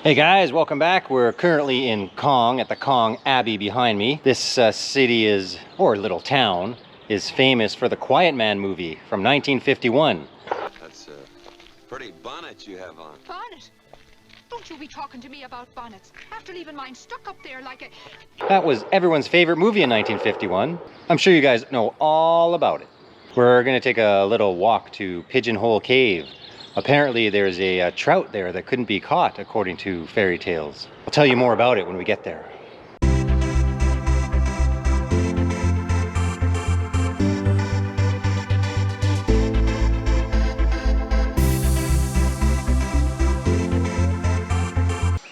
Hey guys, welcome back. We're currently in Cong at the Cong Abbey behind me. This city is, or little town, is famous for the Quiet Man movie from 1951. That's a pretty bonnet you have on. Bonnet? Don't you be talking to me about bonnets after leaving mine stuck up there like a... That was everyone's favorite movie in 1951. I'm sure you guys know all about it. We're gonna take a little walk to Pigeon Cave. Apparently there's a trout there that couldn't be caught according to fairy tales. I'll tell you more about it when we get there.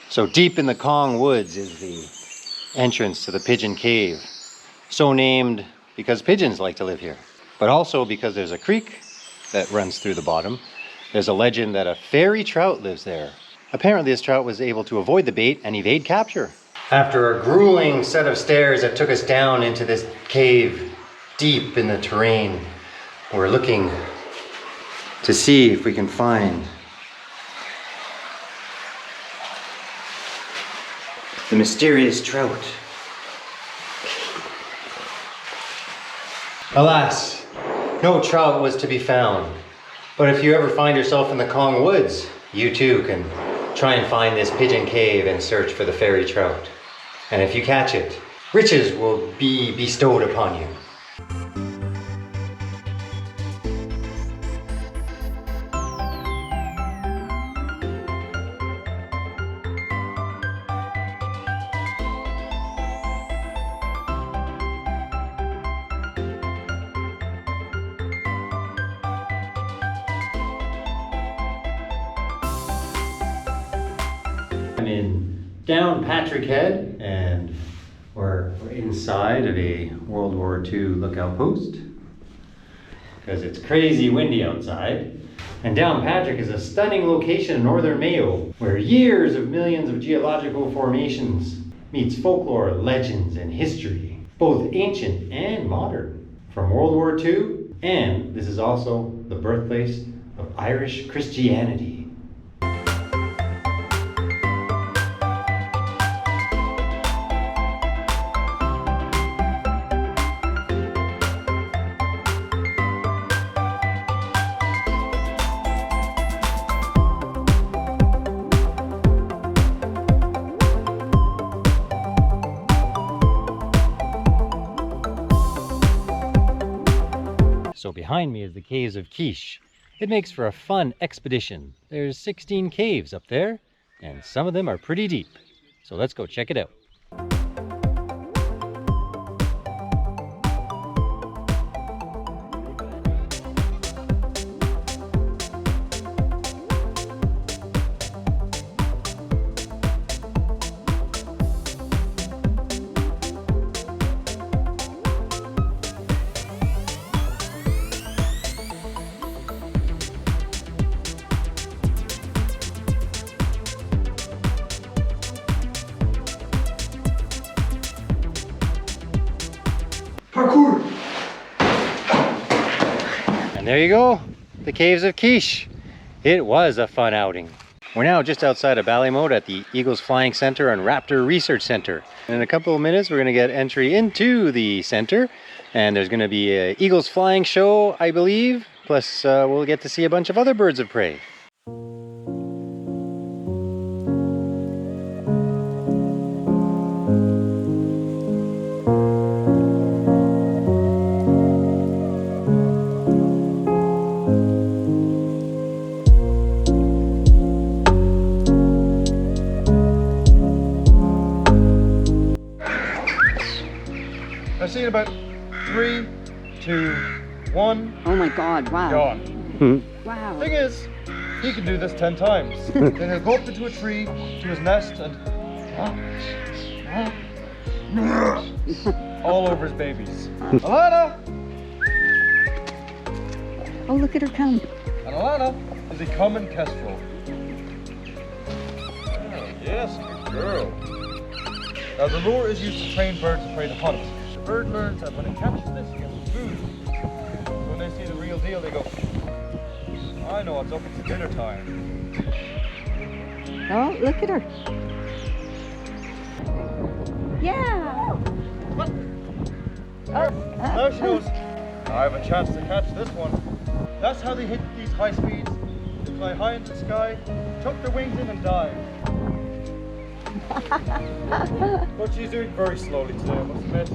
So deep in the Cong woods is the entrance to the Pigeon Cave. So named because pigeons like to live here, but also because there's a creek that runs through the bottom. There's a legend that a fairy trout lives there. Apparently this trout was able to avoid the bait and evade capture. After a grueling set of stairs that took us down into this cave deep in the terrain, we're looking to see if we can find the mysterious trout. Alas, no trout was to be found. But if you ever find yourself in the Cong woods, you too can try and find this Pigeon Cave and search for the fairy trout. And if you catch it, riches will be bestowed upon you. I'm in Downpatrick Head and we're inside of a World War II lookout post because it's crazy windy outside. And Downpatrick is a stunning location in northern Mayo where years of millions of geological formations meets folklore, legends, and history, both ancient and modern, from World War II, and this is also the birthplace of Irish Christianity. So behind me is the Caves of Quiche. It makes for a fun expedition. There's 16 caves up there, and some of them are pretty deep. So let's go check it out. Parkour! And there you go, the Caves of Quiche. It was a fun outing. We're now just outside of Ballymote at the Eagles Flying Center and Raptor Research Center. And in a couple of minutes, we're gonna get entry into the center. And there's gonna be an Eagles Flying show, I believe. Plus, we'll get to see a bunch of other birds of prey. I've seen about 3, 2, 1. Oh my God, wow. Gone. Wow. Thing is, he can do this 10 times. Then he'll go up into a tree, to his nest, and all over his babies. Alana! Oh, look at her come. And Alana is a common kestrel. Oh, yes, good girl. Now the lure is used to train birds to prey to hunt. The bird learns that when it catches this, it gets food. So when they see the real deal, they go, I know what's up, it's dinner time. Oh, look at her. Yeah. What? Oh, Now she knows. I have a chance to catch this one. That's how they hit these high speeds. They fly high into the sky, tuck their wings in and dive. But she's doing very slowly today, I must admit.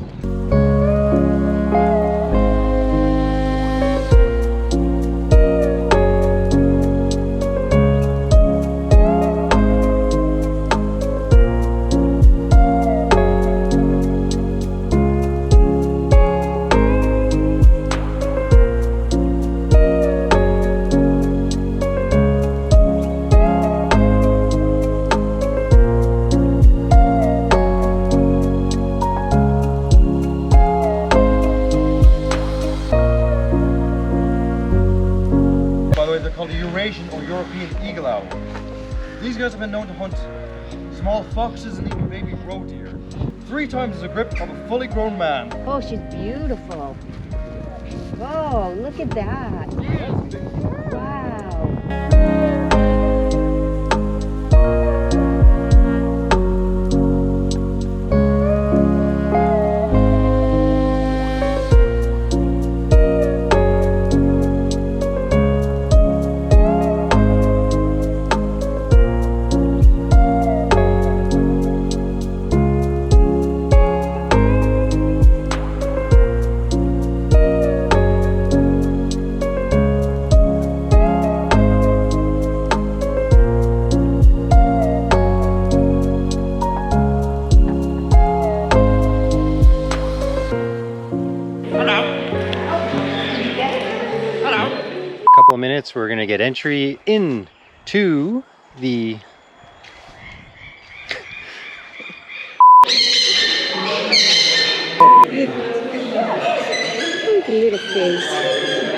They're called the Eurasian or European eagle owl. These guys have been known to hunt small foxes and even baby roe deer. 3 times as a grip of a fully grown man. oh, she's beautiful. Whoa, look at that. Wow. Couple of minutes, we're gonna get entry into the Look at the little face.